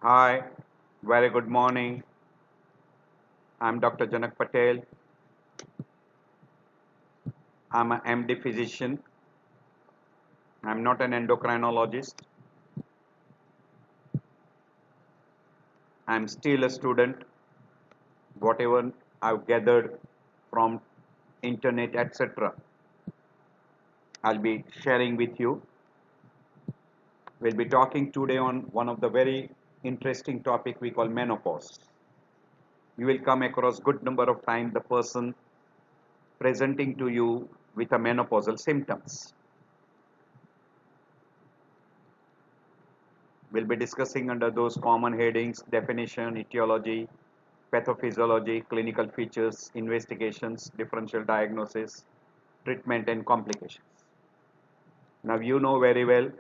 Hi, very good morning. I'm Dr. Janak Patel. I'm a MD physician. I'm not an endocrinologist. I'm still a student. Whatever I've gathered from internet, etc., I'll be sharing with you. We'll be talking today on one of the very interesting topic we call menopause. You will come across good number of times the person presenting to you with a menopausal symptoms. We'll be discussing under those common headings: definition, etiology, pathophysiology, clinical features, investigations, differential diagnosis, treatment and complications. Now you know very well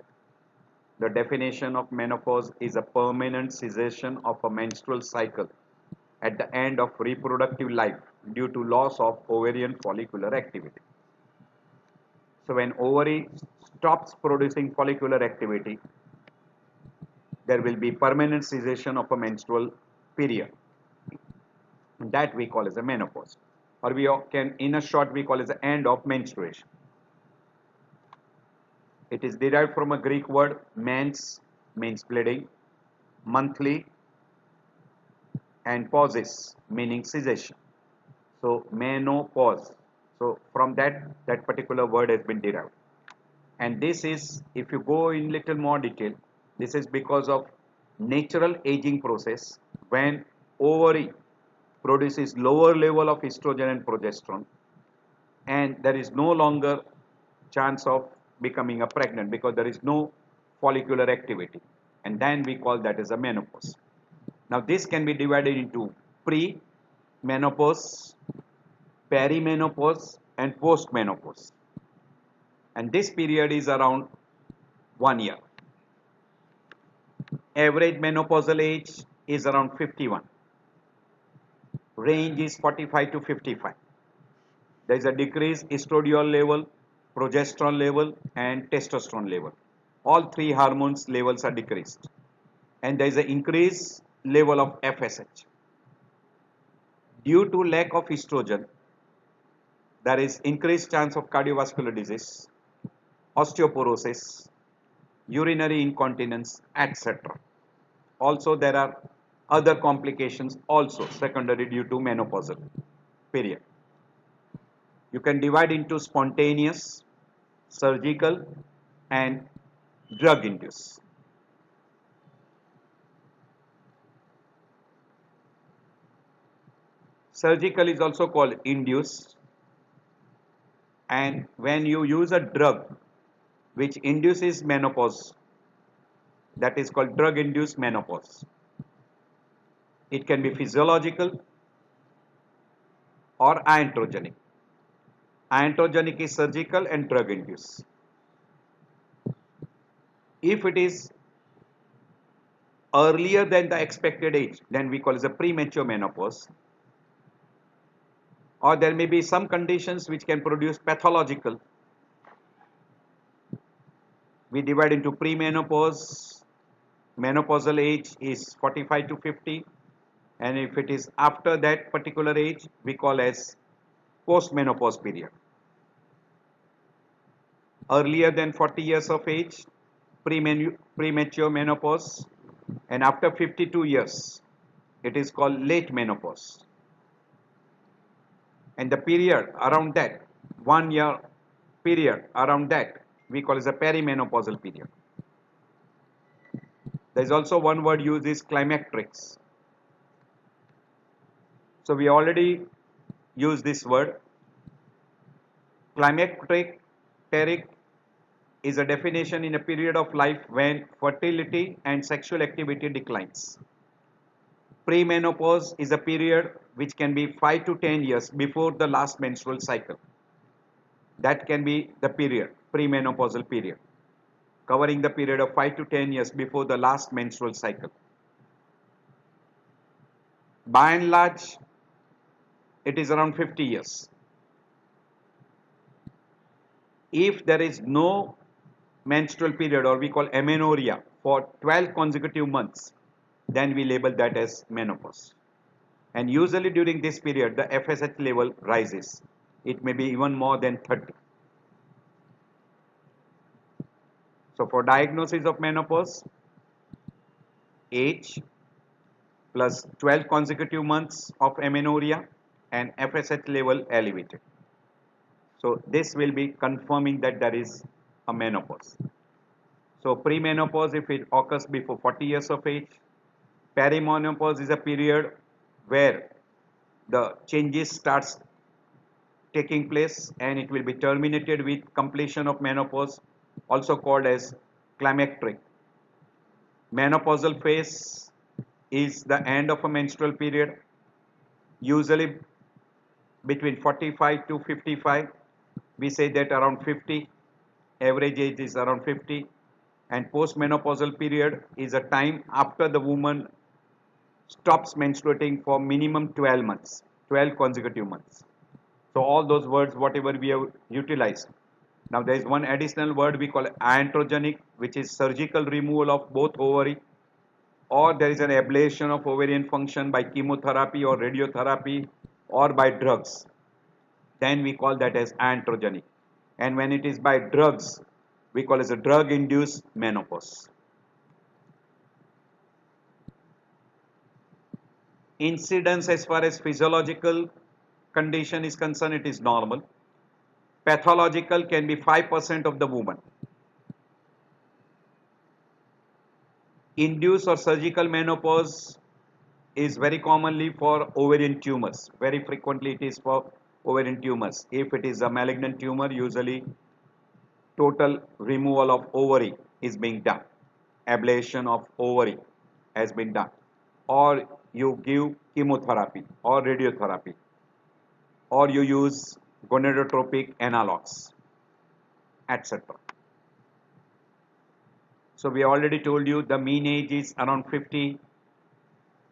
the definition of menopause is a permanent cessation of a menstrual cycle at the end of reproductive life due to loss of ovarian follicular activity. So when ovary stops producing follicular activity, there will be permanent cessation of a menstrual period. That we call as a menopause, or we can in a short we call as the end of menstruation. It is derived from a Greek word mens, means bleeding, monthly, and pauses, meaning cessation. So menopause. So from that particular word has been derived. And this is, if you go in little more detail, this is because of natural aging process when ovary produces lower level of estrogen and progesterone, and there is no longer chance of becoming a pregnant because there is no follicular activity, and then we call that as a menopause. Now this can be divided into pre-menopause, perimenopause and post-menopause, and this period is around 1 year. Average menopausal age is around 51. Range is 45 to 55. There is a decreased estradiol level, progesterone level and testosterone level. All three hormones levels are decreased. And there is an increased level of FSH. Due to lack of estrogen, there is increased chance of cardiovascular disease, osteoporosis, urinary incontinence, etc. Also, there are other complications also secondary due to menopausal period. You can divide into spontaneous, surgical, and drug induced. Surgical is also called induced, and when you use a drug which induces menopause, that is called drug induced menopause. It can be physiological or iatrogenic. Iatrogenic is surgical and drug induced. If it is earlier than the expected age, then we call it a premature menopause. Or there may be some conditions which can produce pathological. We divide into premenopause. Menopausal age is 45 to 50, and if it is after that particular age, we call as post-menopause period. Earlier than 40 years of age, premature menopause, and after 52 years, it is called late menopause. And the period around that, 1 year period around that, we call as a perimenopausal period. There is also one word used is climacterics. So we already use this word. Climacteric is a definition in a period of life when fertility and sexual activity declines. Premenopause is a period which can be 5 to 10 years before the last menstrual cycle. That can be the period, premenopausal period, covering the period of 5 to 10 years before the last menstrual cycle. By and large, it is around 50 years. If there is no menstrual period, or we call amenorrhea, for 12 consecutive months, then we label that as menopause. And usually during this period, the FSH level rises. It may be even more than 30. So for diagnosis of menopause, age plus 12 consecutive months of amenorrhea and FSH level elevated. So this will be confirming that there is a menopause. So premenopause if it occurs before 40 years of age. Perimenopause is a period where the changes starts taking place and it will be terminated with completion of menopause, also called as climacteric. Menopausal phase is the end of a menstrual period, usually between 45 to 55. We say that around 50, average age is around 50, and postmenopausal period is a time after the woman stops menstruating for minimum 12 months, 12 consecutive months. So all those words, whatever we have utilized. Now there is one additional word we call iatrogenic, which is surgical removal of both ovary, or there is an ablation of ovarian function by chemotherapy or radiotherapy or by drugs. Then we call that as iatrogenic. And when it is by drugs, we call it as a drug-induced menopause. Incidence as far as physiological condition is concerned, it is normal. Pathological can be 5% of the woman. Induced or surgical menopause is very commonly for ovarian tumors. Very frequently it is for ovarian tumors. If it is a malignant tumor, usually total removal of ovary is being done. Ablation of ovary has been done. Or you give chemotherapy or radiotherapy. Or you use gonadotropic analogs, etc. So we already told you the mean age is around 50.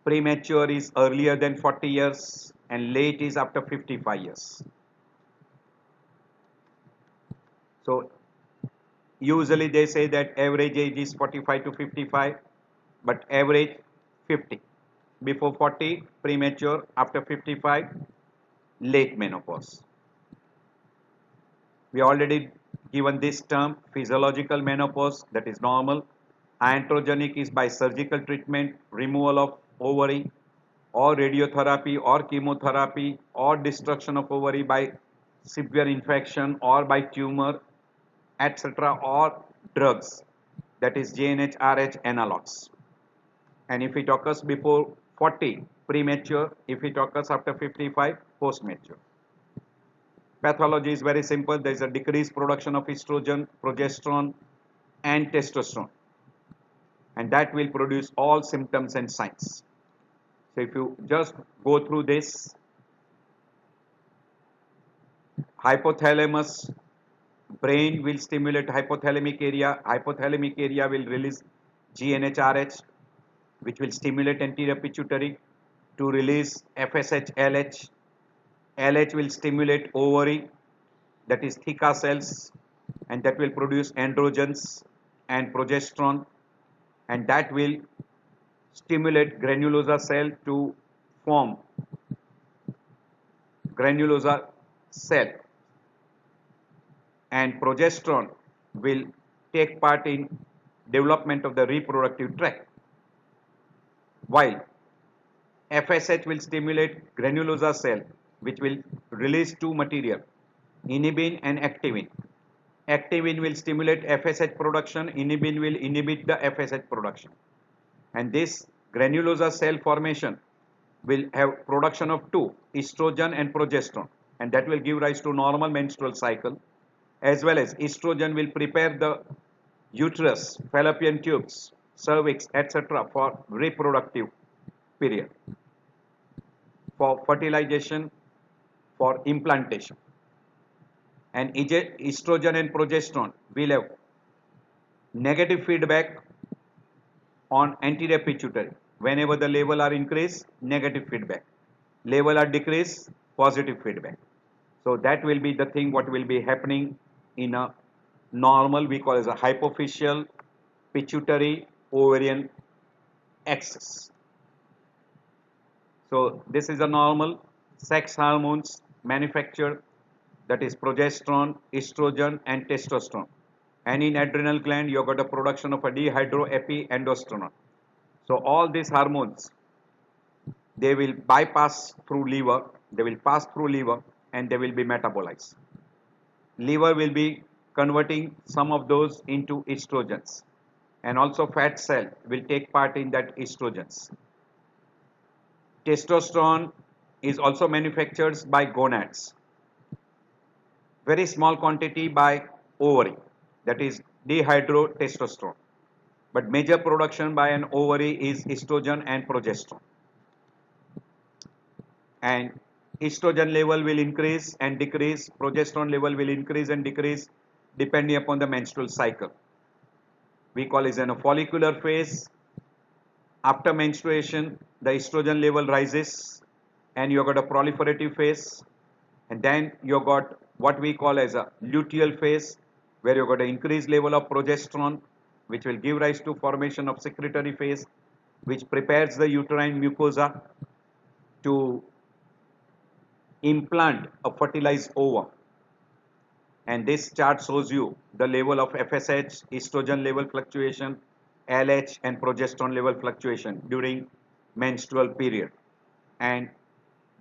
Premature is earlier than 40 years and late is after 55 years. So usually they say that average age is 45 to 55, but average 50. Before 40, premature, after 55, late menopause. We already given this term physiological menopause, that is normal. Iatrogenic is by surgical treatment, removal of ovary or radiotherapy or chemotherapy or destruction of ovary by severe infection or by tumor, etc., or drugs, that is GnRH analogs. And if it occurs before 40, premature. If it occurs after 55, post-mature. Pathology is very simple. There is a decreased production of estrogen, progesterone, and testosterone, and that will produce all symptoms and signs. So if you just go through this, hypothalamus, brain will stimulate hypothalamic area. Hypothalamic area will release GnRH, which will stimulate anterior pituitary to release FSH-LH. LH will stimulate ovary, that is theca cells, and that will produce androgens and progesterone, and that will stimulate granulosa cell to form granulosa cell, and progesterone will take part in development of the reproductive tract, while FSH will stimulate granulosa cell, which will release two material, inhibin and activin. Activin will stimulate FSH production, inhibin will inhibit the FSH production. And this granulosa cell formation will have production of two, estrogen and progesterone, and that will give rise to normal menstrual cycle, as well as estrogen will prepare the uterus, fallopian tubes, cervix, etc. for reproductive period, for fertilization, for implantation. And estrogen and progesterone will have negative feedback on anterior pituitary. Whenever the level are increased, negative feedback. Level are decreased, positive feedback. So that will be the thing what will be happening in a normal, we call as a hypophyseal pituitary ovarian excess. So this is a normal sex hormones manufactured, that is progesterone, estrogen and testosterone. And in adrenal gland you have got a production of a dehydroepiandrosterone. So all these hormones, they will bypass through liver, they will pass through liver and they will be metabolized. Liver will be converting some of those into estrogens, and also fat cell will take part in that estrogens. Testosterone is also manufactured by gonads, very small quantity by ovary, that is dehydrotestosterone, but major production by an ovary is estrogen and progesterone. And estrogen level will increase and decrease, progesterone level will increase and decrease depending upon the menstrual cycle. We call it in a follicular phase. After menstruation, the estrogen level rises and you got a proliferative phase, and then you got what we call as a luteal phase, where you got an increased level of progesterone, which will give rise to formation of secretory phase, which prepares the uterine mucosa to implant a fertilized ovum. And this chart shows you the level of FSH, estrogen level fluctuation, LH and progesterone level fluctuation during menstrual period and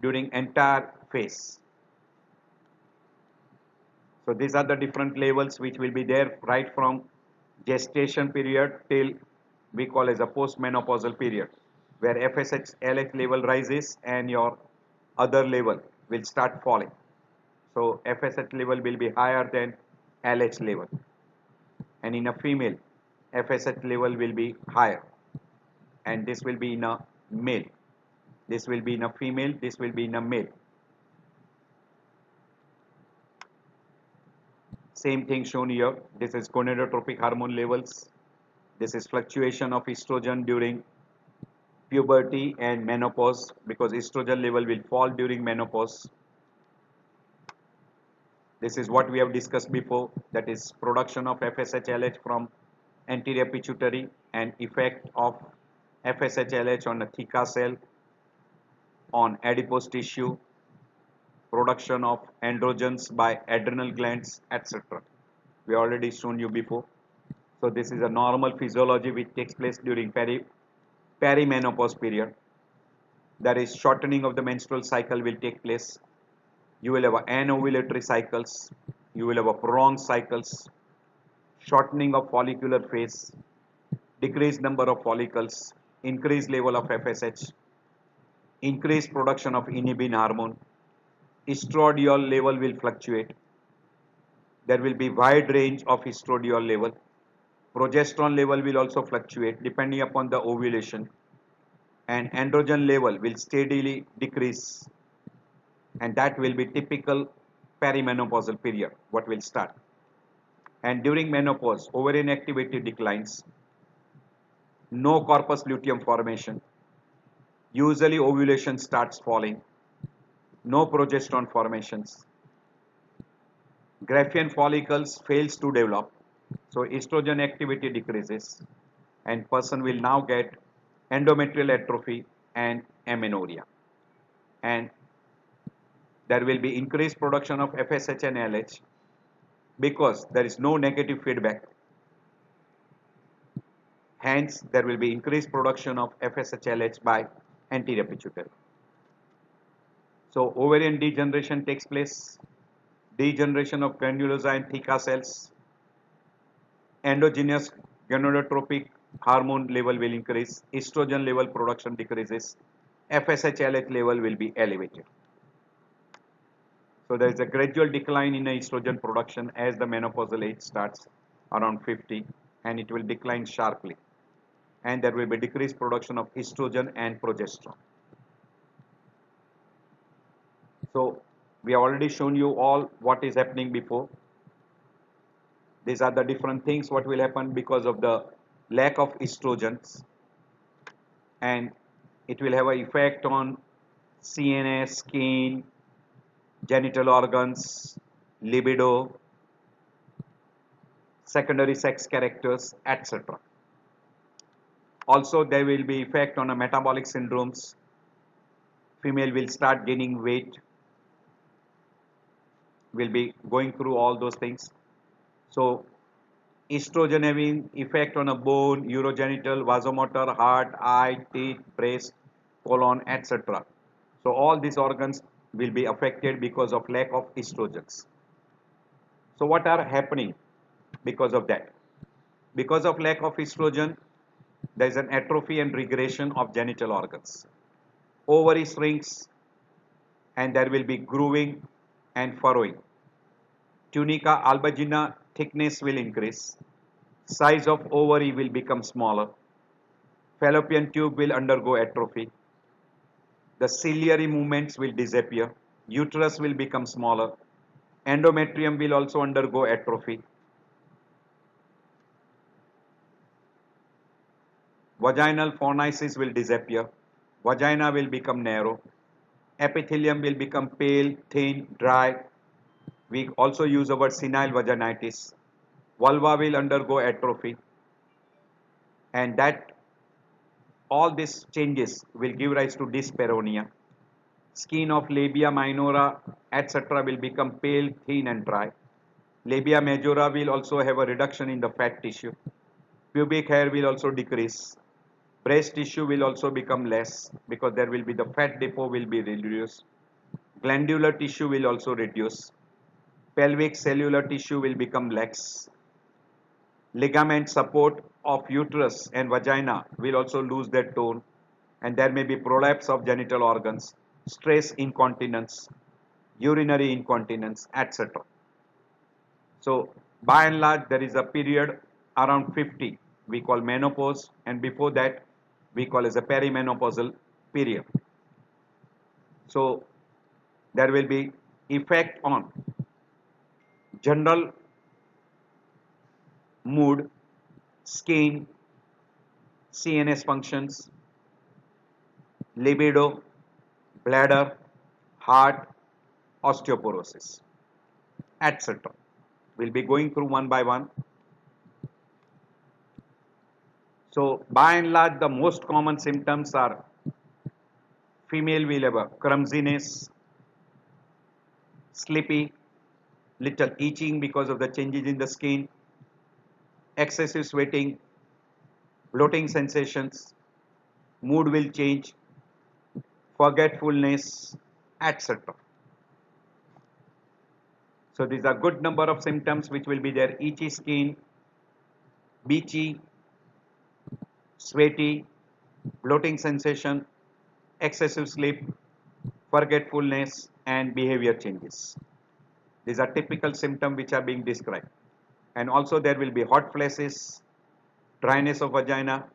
during entire phase. So these are the different levels which will be there right from gestation period till we call as a postmenopausal period, where FSH LH level rises and your other level will start falling. So FSH level will be higher than LH level, and in a female FSH level will be higher, and this will be in a male, this will be in a female, this will be in a male. Same thing shown here. This is gonadotropic hormone levels. This is fluctuation of estrogen during puberty and menopause, because estrogen level will fall during menopause. This is what we have discussed before, that is production of FSH-LH from anterior pituitary and effect of FSH-LH on the theca cell, on adipose tissue, production of androgens by adrenal glands, etc. We already shown you before. So this is a normal physiology which takes place during perimenopause period. That is, shortening of the menstrual cycle will take place. You will have anovulatory cycles, you will have a prolonged cycles, shortening of follicular phase, decreased number of follicles, increased level of FSH, increased production of inhibin hormone, estradiol level will fluctuate. There will be wide range of estradiol level. Progesterone level will also fluctuate depending upon the ovulation, and androgen level will steadily decrease, and that will be typical perimenopausal period what will start. And during menopause, ovarian activity declines, no corpus luteum formation, usually ovulation starts falling, no progesterone formations, Graafian follicles fails to develop, so estrogen activity decreases, and person will now get endometrial atrophy and amenorrhea, and there will be increased production of FSH and LH because there is no negative feedback. Hence, there will be increased production of FSH-LH by anterior pituitary. So, ovarian degeneration takes place, degeneration of granulosa and theca cells, endogenous gonadotropic hormone level will increase, estrogen level production decreases, FSH-LH level will be elevated. So, there is a gradual decline in estrogen production as the menopausal age starts around 50, and it will decline sharply, and there will be decreased production of estrogen and progesterone. So we have already shown you all what is happening before. These are the different things what will happen because of the lack of estrogens, and it will have an effect on CNS, skin, genital organs, libido, secondary sex characters, etc. Also, there will be effect on a metabolic syndromes. Female will start gaining weight, will be going through all those things. So estrogen having effect on a bone, urogenital, vasomotor, heart, eye, teeth, breast, colon, etc. So all these organs will be affected because of lack of estrogens. So what are happening because of that? Because of lack of estrogen, there is an atrophy and regression of genital organs. Ovary shrinks and there will be grooving and furrowing. Tunica albuginea thickness will increase. Size of ovary will become smaller. Fallopian tube will undergo atrophy. The ciliary movements will disappear. Uterus will become smaller. Endometrium will also undergo atrophy. Vaginal fornices will disappear. Vagina will become narrow. Epithelium will become pale, thin, dry. We also use the word senile vaginitis. Vulva will undergo atrophy. And that all these changes will give rise to dyspareunia. Skin of labia minora, etc. will become pale, thin and dry. Labia majora will also have a reduction in the fat tissue. Pubic hair will also decrease. Breast tissue will also become less because there will be the fat depot will be reduced. Glandular tissue will also reduce. Pelvic cellular tissue will become lax. Ligament support of uterus and vagina will also lose their tone, and there may be prolapse of genital organs, stress incontinence, urinary incontinence, etc. So by and large there is a period around 50 we call menopause, and before that we call as a perimenopausal period. So there will be effect on general mood, skin, CNS functions, libido, bladder, heart, osteoporosis, etc. We'll be going through one by one. So by and large, the most common symptoms are female will have a clumsiness, sleepy, little itching because of the changes in the skin, excessive sweating, bloating sensations, mood will change, forgetfulness, etc. So these are good number of symptoms which will be there: itchy skin, beachy, sweaty, bloating sensation, excessive sleep, forgetfulness, and behavior changes. These are typical symptoms which are being described. And also there will be hot flashes, dryness of vagina,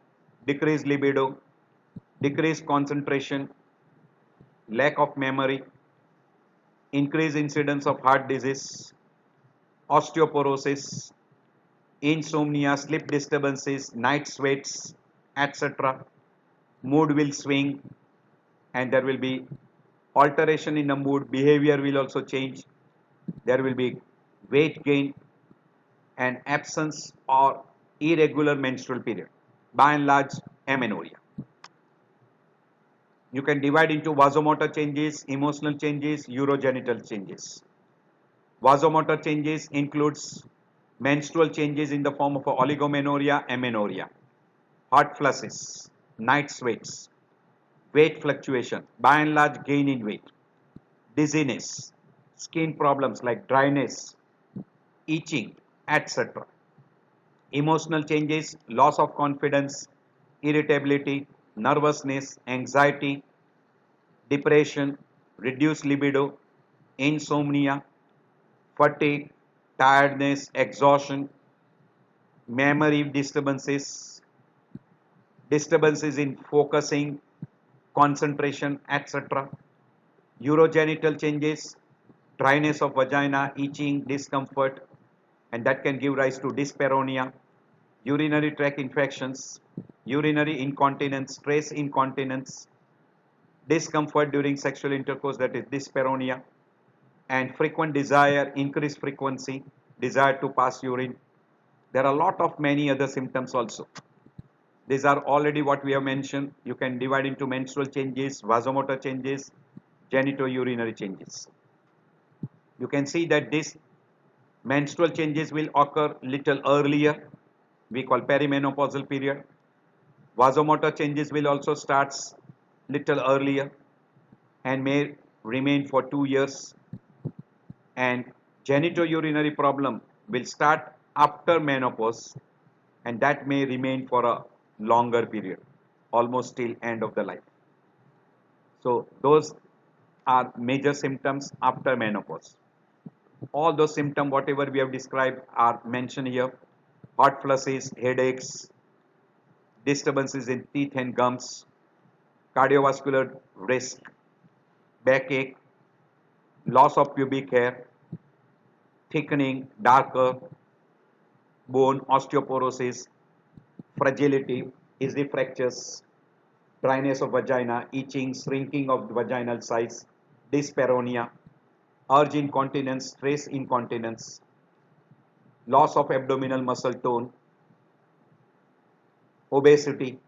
decreased libido, decreased concentration, lack of memory, increased incidence of heart disease, osteoporosis, insomnia, sleep disturbances, night sweats, etc. Mood will swing and there will be alteration in the mood, behavior will also change. There will be weight gain and absence or irregular menstrual period. By and large, amenorrhea. You can divide into vasomotor changes, emotional changes, urogenital changes. Vasomotor changes includes menstrual changes in the form of oligomenorrhea, amenorrhea, hot flushes, night sweats, weight fluctuation, by and large gain in weight, dizziness, skin problems like dryness, itching, etc. Emotional changes, loss of confidence, irritability, nervousness, anxiety, depression, reduced libido, insomnia, fatigue, tiredness, exhaustion, memory disturbances, disturbances in focusing, concentration, etc. Urogenital changes, dryness of vagina, itching, discomfort, and that can give rise to dyspareunia, urinary tract infections, urinary incontinence, stress incontinence, discomfort during sexual intercourse, that is dyspareunia, and frequent desire, increased frequency, desire to pass urine. There are a lot of many other symptoms also. These are already what we have mentioned. You can divide into menstrual changes, vasomotor changes, genitourinary changes. You can see that this menstrual changes will occur little earlier. We call perimenopausal period. Vasomotor changes will also start little earlier and may remain for 2 years. And genitourinary problem will start after menopause and that may remain for a longer period, almost till end of the life. So those are major symptoms after menopause. All those symptoms, whatever we have described, are mentioned here. Hot flushes, headaches, disturbances in teeth and gums, cardiovascular risk, backache, loss of pubic hair, thickening, darker bone, osteoporosis, fragility, easy fractures, dryness of vagina, itching, shrinking of the vaginal size, dyspareunia, urge incontinence, stress incontinence, loss of abdominal muscle tone, obesity,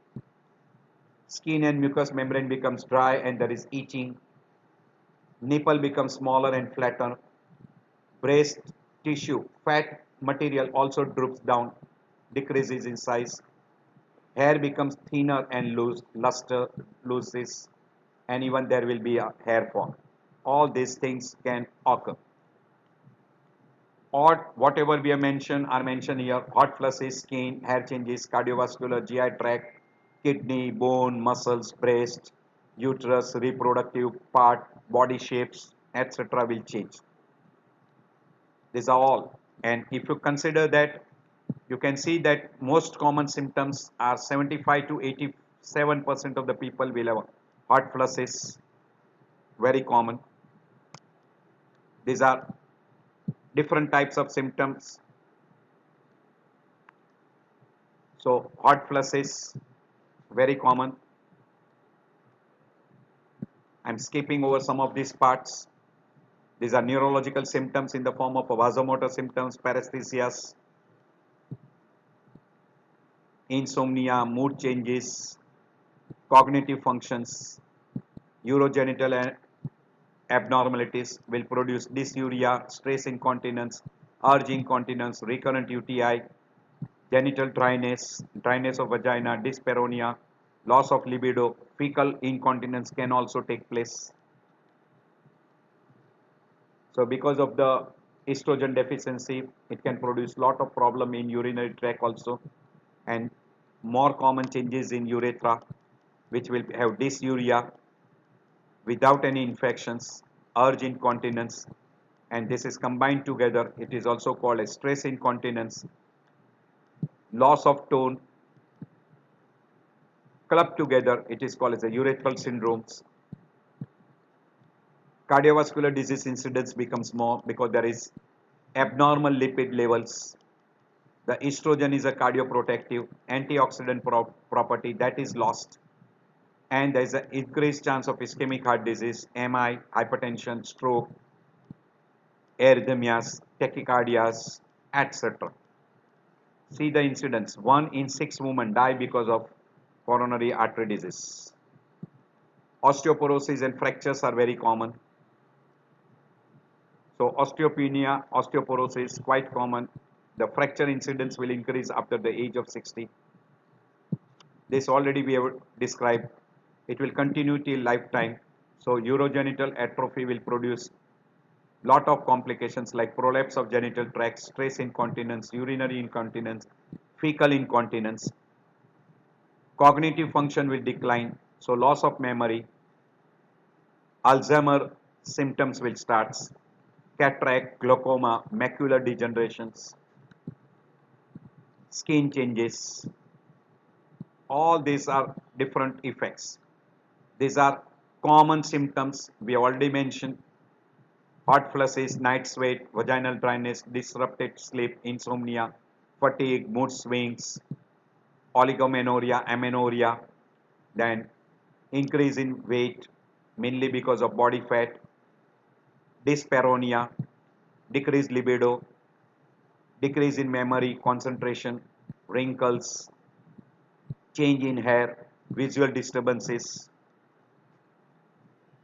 skin and mucous membrane becomes dry and there is itching, nipple becomes smaller and flatter, breast tissue, fat material also droops down, decreases in size, hair becomes thinner and loose, luster loses, and even there will be a hair fall. All these things can occur. Or whatever we have mentioned are mentioned here: hot flushes, skin, hair changes, cardiovascular, GI tract, kidney, bone, muscles, breast, uterus, reproductive part, body shapes, etc. will change. These are all. And if you consider that, you can see that most common symptoms are 75 to 87% of the people will have hot flushes, very common. These are different types of symptoms. So hot flushes, very common. I'm skipping over some of these parts. These are neurological symptoms in the form of vasomotor symptoms, paresthesias, insomnia, mood changes, cognitive functions, urogenital abnormalities will produce dysuria, stress incontinence, urge incontinence, recurrent UTI, genital dryness, dryness of vagina, dyspareunia, loss of libido, fecal incontinence can also take place. So because of the estrogen deficiency, it can produce lot of problem in urinary tract also, and more common changes in urethra, which will have dysuria without any infections, urge incontinence, and this is combined together. It is also called as stress incontinence, loss of tone, clubbed together. It is called as the urethral syndromes. Cardiovascular disease incidence becomes more because there is abnormal lipid levels. The estrogen is a cardioprotective antioxidant property that is lost, and there is an increased chance of ischemic heart disease, MI, hypertension, stroke, arrhythmias, tachycardias, etc. See the incidence: 1 in 6 women die because of coronary artery disease. Osteoporosis and fractures are very common. So osteopenia, osteoporosis quite common. The fracture incidence will increase after the age of 60. This already we have described. It will continue till lifetime. So urogenital atrophy will produce lot of complications like prolapse of genital tract, stress incontinence, urinary incontinence, fecal incontinence. Cognitive function will decline, so loss of memory. Alzheimer symptoms will start. Cataract, glaucoma, macular degenerations, skin changes. All these are different effects. These are common symptoms we already mentioned: hot flushes, night sweat, vaginal dryness, disrupted sleep, insomnia, fatigue, mood swings, oligomenorrhea, amenorrhea, then increase in weight mainly because of body fat, dyspareunia, decreased libido, decrease in memory, concentration, wrinkles, change in hair, visual disturbances,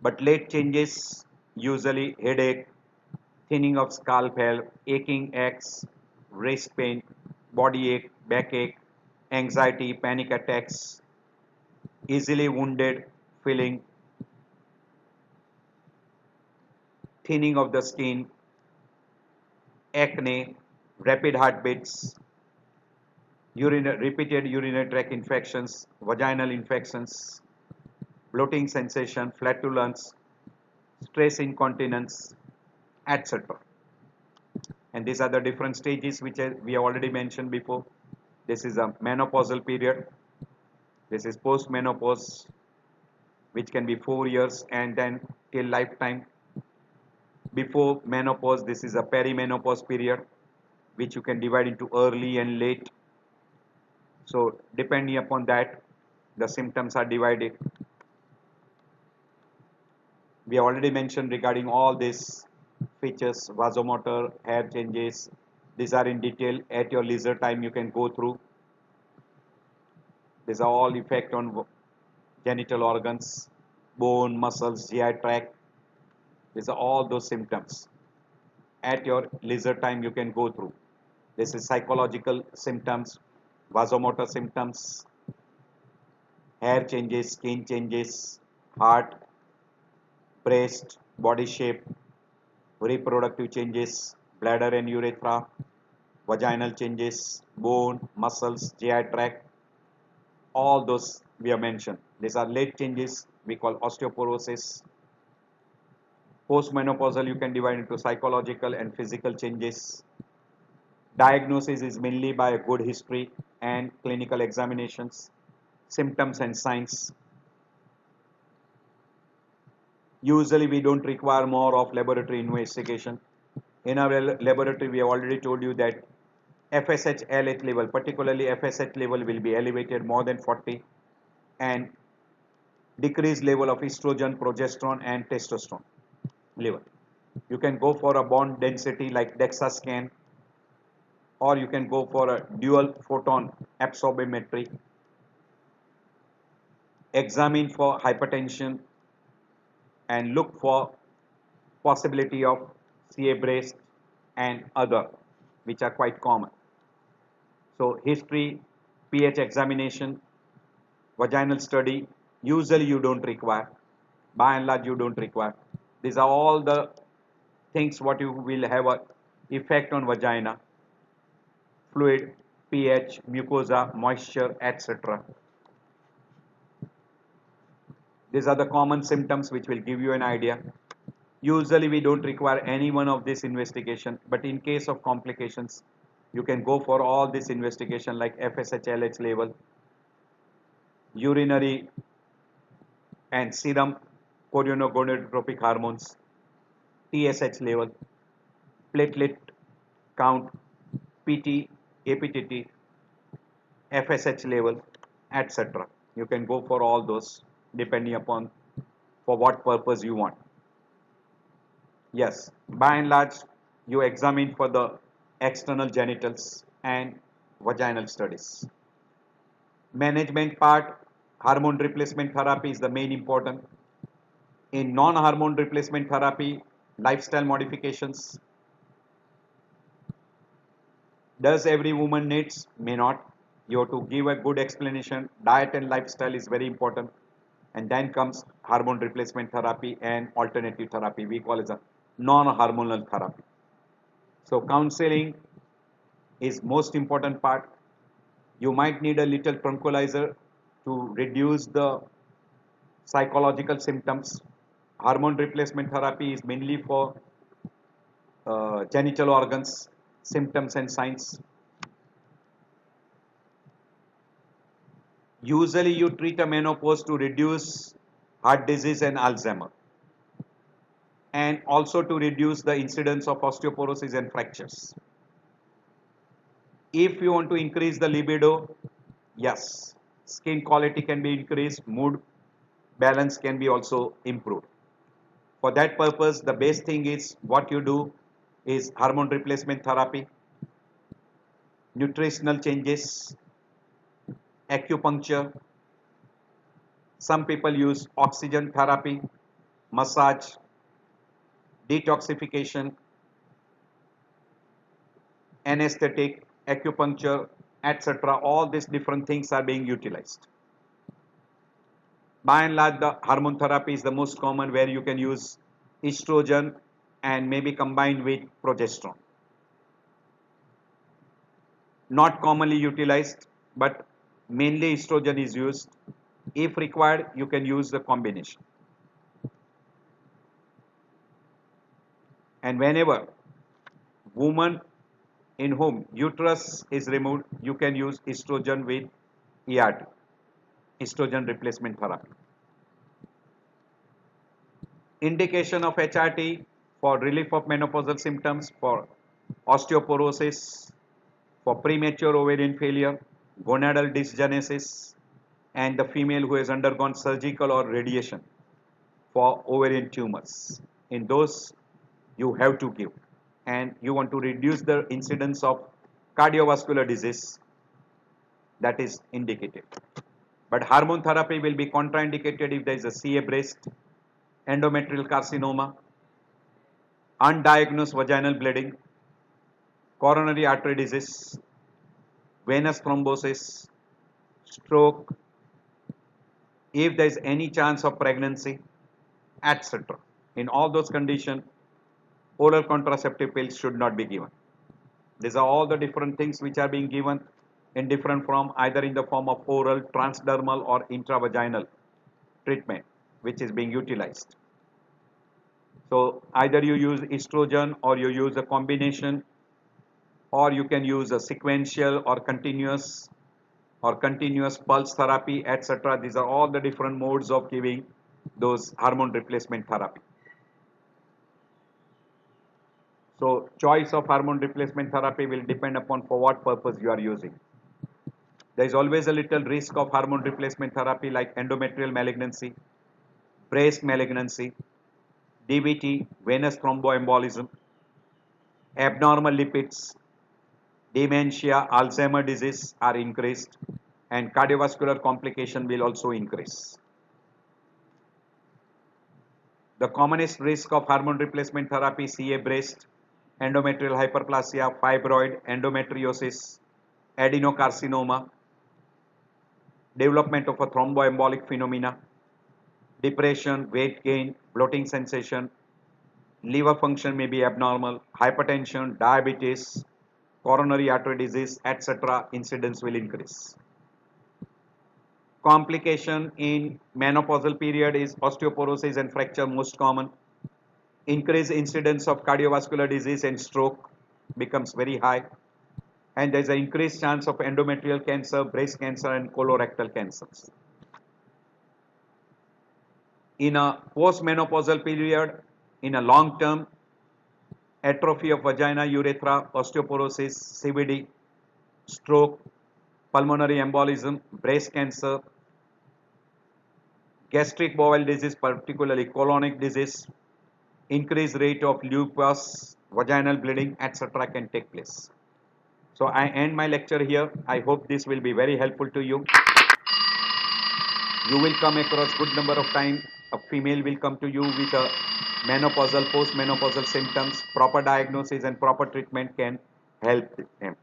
but late changes usually headache, thinning of scalp hair, aching aches, wrist pain, body ache, backache, anxiety, panic attacks, easily wounded feeling, thinning of the skin, acne, rapid heartbeats, repeated urinary tract infections, vaginal infections, bloating sensation, flatulence, stress incontinence, etc. And these are the different stages which we have already mentioned before. This is a menopausal period. This is post-menopause, which can be 4 years and then till lifetime. Before menopause, this is a perimenopause period, which you can divide into early and late. So depending upon that, the symptoms are divided. We have already mentioned regarding all these features, vasomotor, hair changes. These are in detail at your leisure time. You can go through. These are all effect on genital organs, bone, muscles, GI tract. These are all those symptoms. At your leisure time, you can go through. This is psychological symptoms, vasomotor symptoms, hair changes, skin changes, heart, breast, body shape, reproductive changes, bladder and urethra, vaginal changes, bone, muscles, GI tract, all those we have mentioned. These are late changes we call osteoporosis. Postmenopausal you can divide into psychological and physical changes. Diagnosis is mainly by a good history and clinical examinations, symptoms and signs. Usually we don't require more of laboratory investigation. In our laboratory we have already told you that FSH LH level, particularly FSH level will be elevated more than 40 and decreased level of estrogen, progesterone and testosterone level. You can go for a bone density like DEXA scan, or you can go for a dual photon absorptiometry. Examine for hypertension and look for possibility of CA breast and other which are quite common. So history, pH examination, vaginal study, usually you don't require. By and large you don't require. These are all the things what you will have a effect on vagina, fluid, pH, mucosa, moisture, etc. These are the common symptoms which will give you an idea. Usually we don't require any one of this investigation, but in case of complications, you can go for all this investigation like FSH, LH level, urinary and serum choriogonadotropic hormones, TSH level, platelet count, PT, APTT, FSH level, etc. You can go for all those depending upon for what purpose you want. Yes, by and large, you examine for the external genitals and vaginal studies. Management part, hormone replacement therapy is the main important. In non-hormone replacement therapy, lifestyle modifications. Does every woman needs? May not. You have to give a good explanation. Diet and lifestyle is very important. And then comes hormone replacement therapy and alternative therapy. We call it a non-hormonal therapy. So counseling is most important part. You might need a little tranquilizer to reduce the psychological symptoms. Hormone replacement therapy is mainly for genital organs, symptoms and signs. Usually you treat a menopause to reduce heart disease and Alzheimer, and also to reduce the incidence of osteoporosis and fractures. If you want to increase the libido, yes, skin quality can be increased, mood balance can be also improved. For that purpose, the best thing is what you do is hormone replacement therapy, nutritional changes, acupuncture. Some people use oxygen therapy, massage, detoxification, anesthetic, acupuncture, etc. All these different things are being utilized. By and large, the hormone therapy is the most common, where you can use estrogen and maybe combined with progesterone. Not commonly utilized, but mainly estrogen is used. If required, you can use the combination. And whenever woman in whom uterus is removed, you can use estrogen with ERT, estrogen replacement therapy. Indication of HRT for relief of menopausal symptoms, for osteoporosis, for premature ovarian failure, gonadal dysgenesis, and the female who has undergone surgical or radiation for ovarian tumors. In those, you have to give. And you want to reduce the incidence of cardiovascular disease, that is indicated. But hormone therapy will be contraindicated if there is a CA breast, endometrial carcinoma, undiagnosed vaginal bleeding, coronary artery disease, venous thrombosis, stroke, if there is any chance of pregnancy, etc. In all those conditions, oral contraceptive pills should not be given. These are all the different things which are being given in different form, either in the form of oral, transdermal, or intravaginal treatment, which is being utilized. So either you use estrogen, or you use a combination, or you can use a sequential or continuous pulse therapy, etc. These are all the different modes of giving those hormone replacement therapy. So choice of hormone replacement therapy will depend upon for what purpose you are using. There is always a little risk of hormone replacement therapy, like endometrial malignancy, breast malignancy, DVT, venous thromboembolism, abnormal lipids, dementia, Alzheimer's disease are increased, and cardiovascular complication will also increase. The commonest risk of hormone replacement therapy: CA breast, endometrial hyperplasia, fibroid, endometriosis, adenocarcinoma, development of a thromboembolic phenomena, depression, weight gain, bloating sensation, liver function may be abnormal, hypertension, diabetes, coronary artery disease, etc. Incidence will increase. Complication in menopausal period is osteoporosis and fracture, most common. Increased incidence of cardiovascular disease and stroke becomes very high. And there is an increased chance of endometrial cancer, breast cancer, and colorectal cancers. In a postmenopausal period, in a long term, atrophy of vagina, urethra, osteoporosis, CVD, stroke, pulmonary embolism, breast cancer, gastric bowel disease, particularly colonic disease, increased rate of lupus, vaginal bleeding, etc. can take place. So I end my lecture here. I hope this will be very helpful to you. You will come across good number of time a female will come to you with a menopausal, postmenopausal symptoms. Proper diagnosis and proper treatment can help them.